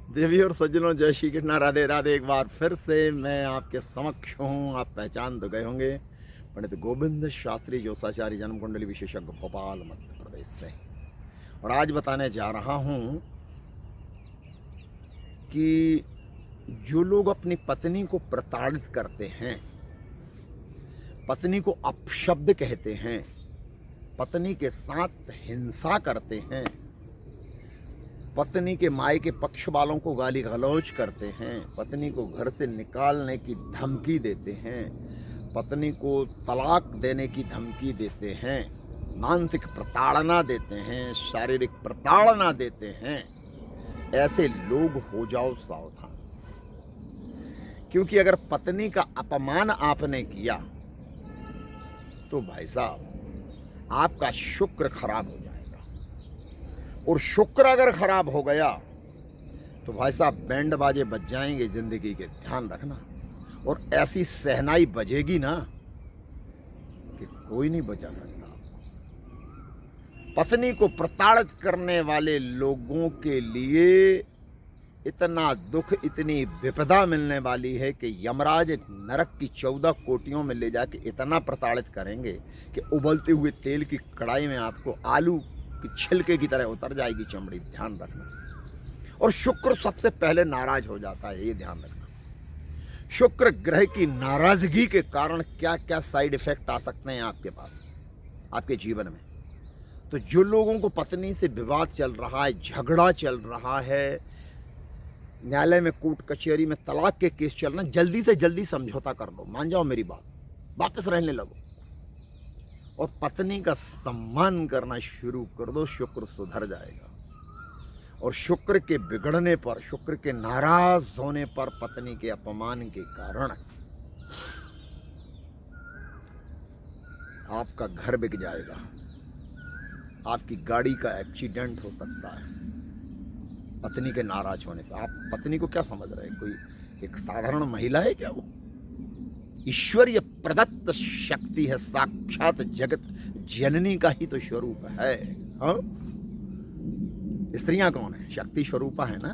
देवी और सज्जनों, जय श्री कृष्णा, राधे राधे। एक बार फिर से मैं आपके समक्ष हूँ। आप पहचान तो गए होंगे, पंडित गोविंद शास्त्री जोसाचार्य, जन्म कुंडली विशेषज्ञ, भोपाल मध्य प्रदेश से। और आज बताने जा रहा हूँ कि जो लोग अपनी पत्नी को प्रताड़ित करते हैं, पत्नी को अपशब्द कहते हैं, पत्नी के साथ हिंसा करते हैं, पत्नी के माई के पक्ष वालों को गाली गलौज करते हैं, पत्नी को घर से निकालने की धमकी देते हैं, पत्नी को तलाक देने की धमकी देते हैं, मानसिक प्रताड़ना देते हैं, शारीरिक प्रताड़ना देते हैं, ऐसे लोग हो जाओ सावधान। क्योंकि अगर पत्नी का अपमान आपने किया तो भाई साहब आपका शुक्र खराब हो जाएगा। और शुक्र अगर खराब हो गया तो भाई साहब बैंड बाजे बज जाएंगे जिंदगी के, ध्यान रखना। और ऐसी सहनाई बजेगी ना कि कोई नहीं बचा सकता आपको। पत्नी को प्रताड़ित करने वाले लोगों के लिए इतना दुख, इतनी विपदा मिलने वाली है कि यमराज नरक की 14 कोटियों में ले जाके इतना प्रताड़ित करेंगे कि उबलते हुए तेल की कढ़ाई में आपको आलू की छिलके की तरह उतर जाएगी चमड़ी, ध्यान रखना। और शुक्र सबसे पहले नाराज हो जाता है, ये ध्यान रखना। शुक्र ग्रह की नाराजगी के कारण क्या क्या साइड इफेक्ट आ सकते हैं आपके पास, आपके जीवन में। तो जो लोगों को पत्नी से विवाद चल रहा है, झगड़ा चल रहा है, न्यायालय में, कोर्ट कचहरी में तलाक के केस चल रहे हैं, जल्दी से जल्दी समझौता कर लो, मान जाओ मेरी बात, वापस रहने लगो और पत्नी का सम्मान करना शुरू कर दो। शुक्र सुधर जाएगा। और शुक्र के बिगड़ने पर, शुक्र के नाराज होने पर, पत्नी के अपमान के कारण आपका घर बिक जाएगा, आपकी गाड़ी का एक्सीडेंट हो सकता है पत्नी के नाराज होने पर। आप पत्नी को क्या समझ रहे हैं, कोई एक साधारण महिला है क्या? वो ईश्वरीय प्रदत्त शक्ति है, साक्षात जगत जननी का ही तो स्वरूप है। हाँ, स्त्रियां कौन है? शक्ति स्वरूपा है ना।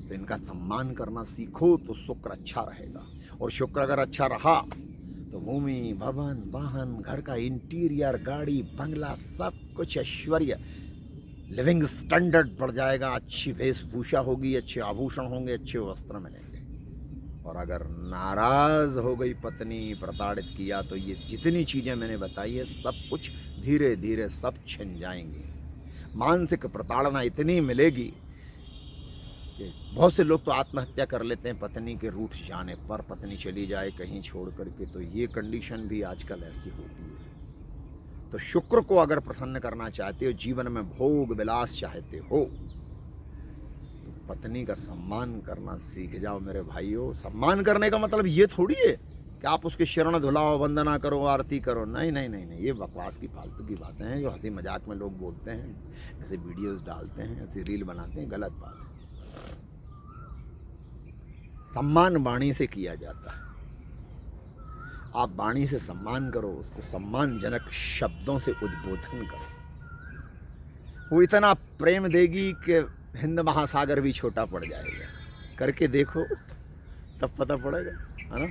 तो इनका सम्मान करना सीखो तो शुक्र अच्छा रहेगा। और शुक्र अगर अच्छा रहा तो भूमि, भवन, वाहन, घर का इंटीरियर, गाड़ी, बंगला, सब कुछ ऐश्वर्य, लिविंग स्टैंडर्ड बढ़ जाएगा, अच्छी वेशभूषा होगी, अच्छे आभूषण होंगे, अच्छे वस्त्र मिलेंगे। और अगर नाराज हो गई पत्नी, प्रताड़ित किया, तो ये जितनी चीज़ें मैंने बताई है सब कुछ धीरे धीरे सब छिन जाएंगी। मानसिक प्रताड़ना इतनी मिलेगी कि बहुत से लोग तो आत्महत्या कर लेते हैं पत्नी के रूठ जाने पर, पत्नी चली जाए कहीं छोड़ करके। तो ये कंडीशन भी आजकल ऐसी होती है। तो शुक्र को अगर प्रसन्न करना चाहते हो, जीवन में भोग विलास चाहते हो, तो पत्नी का सम्मान करना सीख जाओ मेरे भाइयों। सम्मान करने का मतलब ये थोड़ी है कि आप उसके शरण धुलाओ, वंदना करो, आरती करो। नहीं नहीं नहीं नहीं, ये बकवास की फालतू की बातें हैं जो हंसी मजाक में लोग बोलते हैं, ऐसे वीडियोस डालते हैं, ऐसे रील बनाते हैं, गलत बात है। सम्मान वाणी से किया जाता है। आप वाणी से सम्मान करो, उसको सम्मानजनक शब्दों से उद्बोधन करो। वो इतना प्रेम देगी कि हिंद महासागर भी छोटा पड़ जाएगा। करके देखो, तब पता पड़ेगा, है ना।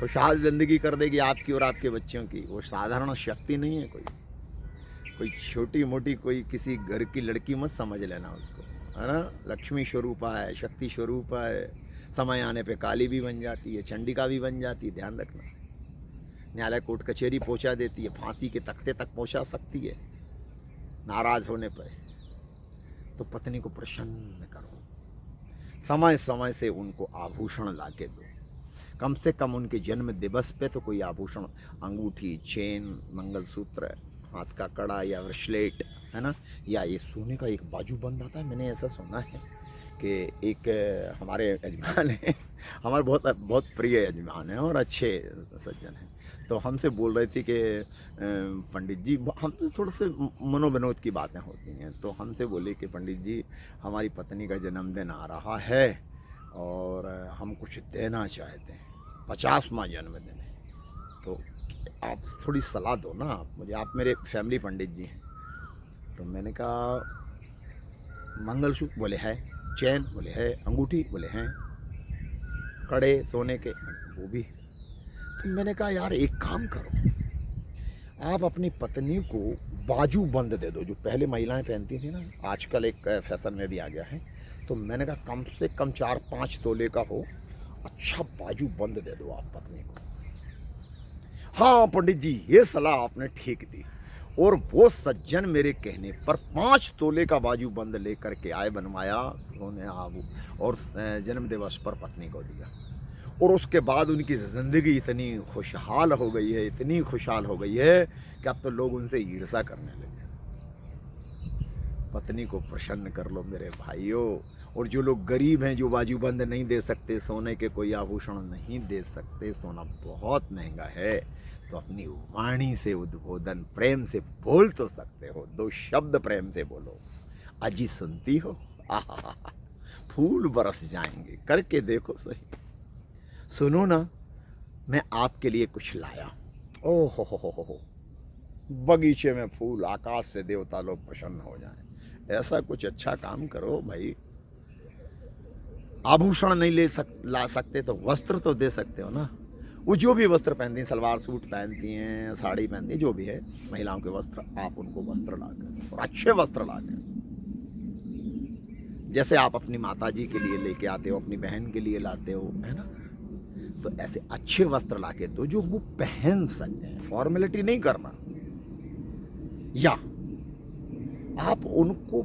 खुशहाल जिंदगी कर देगी आपकी और आपके बच्चों की। वो साधारण शक्ति नहीं है, कोई छोटी मोटी, कोई किसी घर की लड़की मत समझ लेना उसको, है ना। लक्ष्मी स्वरूपा है, शक्ति स्वरूपा है। समय आने पे काली भी बन जाती है, चंडिका भी बन जाती है, ध्यान रखना। न्यायालय, कोर्ट कचहरी पहुंचा देती है, फांसी के तख्ते तक पहुंचा सकती है नाराज होने पर। तो पत्नी को प्रसन्न करो, समय समय से उनको आभूषण ला के दो। कम से कम उनके जन्म दिवस पे तो कोई आभूषण, अंगूठी, चेन, मंगलसूत्र, हाथ का कड़ा या ब्रेसलेट, है ना। या ये सोने का एक बाजूबंद आता है, मैंने ऐसा सुना है कि एक हमारे यजमान हैं, हमारे बहुत बहुत प्रिय यजमान हैं और अच्छे सज्जन हैं। तो हमसे बोल रहे थे कि पंडित जी, हम तो थोड़े से मनोविनोद की बातें होती हैं, तो हमसे बोले कि पंडित जी, हमारी पत्नी का जन्मदिन आ रहा है और हम कुछ देना चाहते हैं, 50वां जन्मदिन है, तो आप थोड़ी सलाह दो ना आप मुझे, आप मेरे फैमिली पंडित जी हैं। तो मैंने कहा मंगलसूत्र? बोले है। चैन? बोले है। अंगूठी? बोले हैं। कड़े सोने के? वो भी। तो मैंने कहा यार एक काम करो, आप अपनी पत्नी को बाजू बंद दे दो, जो पहले महिलाएं पहनती थी ना, आजकल एक फैशन में भी आ गया है। तो मैंने कहा कम से कम 4-5 तोले का हो, अच्छा बाजू बंद दे दो आप पत्नी को। हाँ पंडित जी, ये सलाह आपने ठीक दी। और वो सज्जन मेरे कहने पर 5 तोले का बाजू बंद लेकर के आए, बनवाया उन्होंने और जन्म दिवस पर पत्नी को दिया। और उसके बाद उनकी ज़िंदगी इतनी खुशहाल हो गई है, इतनी खुशहाल हो गई है कि अब तो लोग उनसे ईर्ष्या करने लगे। पत्नी को प्रसन्न कर लो मेरे भाइयों। और जो लोग गरीब हैं, जो बाजूबंद नहीं दे सकते, सोने के कोई आभूषण नहीं दे सकते, सोना बहुत महंगा है, तो अपनी वाणी से उद्बोधन प्रेम से बोल तो सकते हो। 2 शब्द प्रेम से बोलो, अजी सुनती हो? आहा, फूल बरस जाएंगे। करके देखो सही। सुनो ना, मैं आपके लिए कुछ लाया। ओह हो, बगीचे में फूल, आकाश से देवता लोग प्रसन्न हो जाएं। ऐसा कुछ अच्छा काम करो भाई। आभूषण नहीं ला सकते तो वस्त्र तो दे सकते हो ना। वो जो भी वस्त्र पहनती हैं, सलवार सूट पहनती हैं, साड़ी पहनती हैं, जो भी है महिलाओं के वस्त्र, आप उनको वस्त्र लाकर, और अच्छे वस्त्र लाकर, जैसे आप अपनी माता जी के लिए लेके आते हो, अपनी बहन के लिए लाते हो, है ना, तो ऐसे अच्छे वस्त्र लाके दो जो वो पहन सकते हैं। फॉर्मेलिटी नहीं करना। या आप उनको,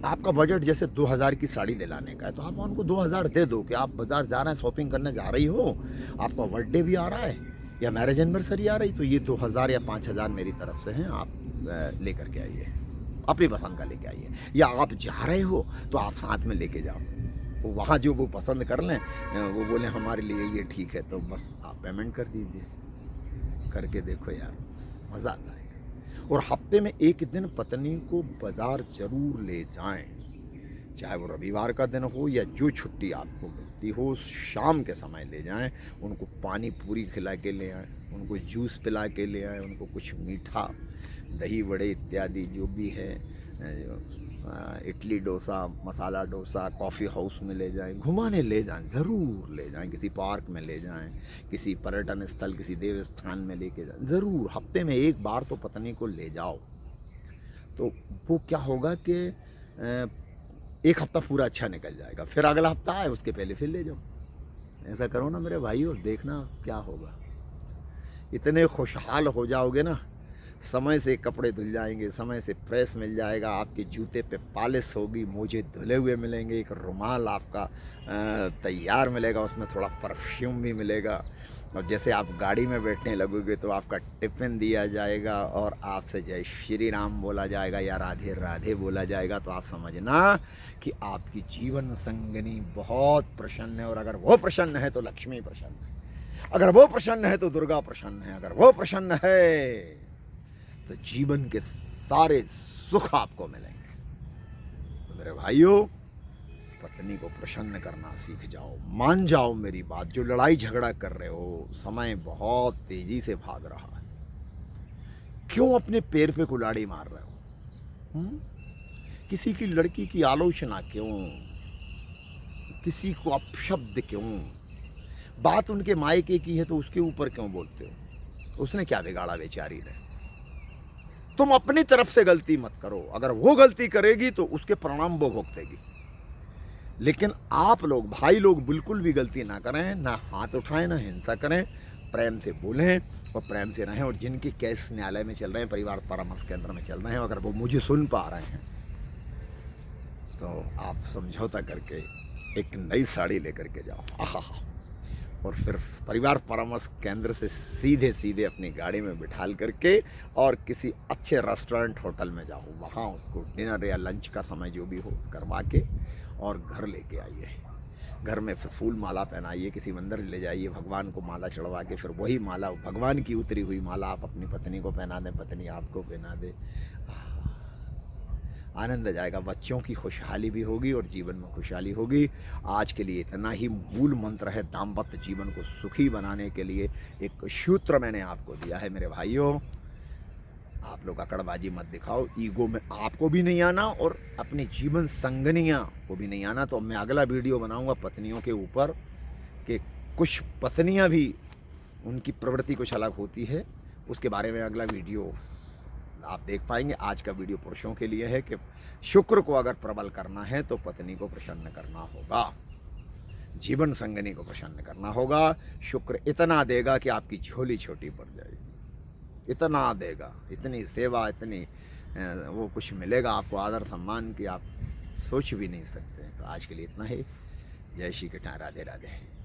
आपका बजट जैसे 2000 की साड़ी दिलाने का है, तो आप उनको 2000 दे दो कि आप बाजार जा रहे हैं, शॉपिंग करने जा रही हो, आपका बर्थडे भी आ रहा है या मैरिज एनिवर्सरी आ रही, तो ये 2000 या 5000 मेरी तरफ से हैं, आप लेकर के आइए, अपनी पसंद का लेके आइए। या आप जा रहे हो तो आप साथ में लेके जाओ, वो वहाँ जो वो पसंद कर लें, वो बोले हमारे लिए ये ठीक है, तो बस आप पेमेंट कर दीजिए। करके देखो यार, मज़ा आता है। और हफ्ते में एक दिन पत्नी को बाज़ार ज़रूर ले जाएं, चाहे वो रविवार का दिन हो या जो छुट्टी आपको मिलती हो, शाम के समय ले जाएं। उनको पानी पूरी खिला के ले आएँ, उनको जूस पिला के ले आएँ, उनको कुछ मीठा, दही वड़े इत्यादि जो भी है, इडली डोसा, मसाला डोसा, कॉफ़ी हाउस में ले जाएं, घुमाने ले जाएं, ज़रूर ले जाएं, किसी पार्क में ले जाएं, किसी पर्यटन स्थल, किसी देव स्थान में लेके जाएं, ज़रूर हफ्ते में एक बार तो पत्नी को ले जाओ। तो वो क्या होगा कि एक हफ्ता पूरा अच्छा निकल जाएगा, फिर अगला हफ्ता आए उसके पहले फिर ले जाओ। ऐसा करो ना मेरे भाइयों, देखना क्या होगा। इतने खुशहाल हो जाओगे ना, समय से कपड़े धुल जाएंगे, समय से प्रेस मिल जाएगा, आपके जूते पे पॉलिश होगी, मोजे धुले हुए मिलेंगे, एक रुमाल आपका तैयार मिलेगा, उसमें थोड़ा परफ्यूम भी मिलेगा। और जैसे आप गाड़ी में बैठने लगोगे तो आपका टिफ़िन दिया जाएगा और आपसे जय श्री राम बोला जाएगा या राधे राधे बोला जाएगा। तो आप समझना कि आपकी जीवन संगिनी बहुत प्रसन्न है। और अगर वो प्रसन्न है तो लक्ष्मी प्रसन्न है, अगर वो प्रसन्न है तो दुर्गा प्रसन्न है, अगर वो प्रसन्न है तो जीवन के सारे सुख आपको मिलेंगे। तो मेरे भाइयों, पत्नी को प्रसन्न करना सीख जाओ, मान जाओ मेरी बात। जो लड़ाई झगड़ा कर रहे हो, समय बहुत तेजी से भाग रहा है, क्यों अपने पैर पे कुल्हाड़ी मार रहे हो? किसी की लड़की की आलोचना क्यों, किसी को अपशब्द क्यों? बात उनके मायके की है तो उसके ऊपर क्यों बोलते हो? उसने क्या बिगाड़ा बेचारी ने? तुम अपनी तरफ से गलती मत करो, अगर वो गलती करेगी तो उसके परिणाम वो भुगतेगी। लेकिन आप लोग, भाई लोग, बिल्कुल भी गलती ना करें, ना हाथ उठाएं, ना हिंसा करें, प्रेम से बोलें और प्रेम से रहें। और जिनके केस न्यायालय में चल रहे हैं, परिवार परामर्श केंद्र में चल रहे हैं, अगर वो मुझे सुन पा रहे हैं तो आप समझौता करके एक नई साड़ी लेकर के जाओ, आहा, और फिर परिवार परामर्श केंद्र से सीधे सीधे अपनी गाड़ी में बिठाल करके और किसी अच्छे रेस्टोरेंट होटल में जाओ, वहाँ उसको डिनर या लंच का समय जो भी हो करवा के और घर लेके आइए। घर में फिर फूल माला पहनाइए, किसी मंदिर ले जाइए, भगवान को माला चढ़वा के फिर वही माला, भगवान की उतरी हुई माला आप अपनी पत्नी को पहना दें, पत्नी आपको पहना दे। आनंद आ जाएगा, बच्चों की खुशहाली भी होगी और जीवन में खुशहाली होगी। आज के लिए इतना ही मूल मंत्र है दाम्पत्य जीवन को सुखी बनाने के लिए। एक सूत्र मैंने आपको दिया है मेरे भाइयों, आप लोग अकड़बाजी मत दिखाओ, ईगो में आपको भी नहीं आना और अपनी जीवन संगनियाँ को भी नहीं आना। तो मैं अगला वीडियो बनाऊंगा पत्नियों के ऊपर कि कुछ पत्नियां भी उनकी प्रवृत्ति कुछ अलग होती है, उसके बारे में अगला वीडियो आप देख पाएंगे। आज का वीडियो पुरुषों के लिए है कि शुक्र को अगर प्रबल करना है तो पत्नी को प्रसन्न करना होगा, जीवन संगनी को प्रसन्न करना होगा। शुक्र इतना देगा कि आपकी झोली छोटी पड़ जाएगी, इतना देगा, इतनी सेवा, इतनी वो कुछ मिलेगा आपको आदर सम्मान की आप सोच भी नहीं सकते। तो आज के लिए इतना ही। जय श्री कृष्ण, राधे राधे।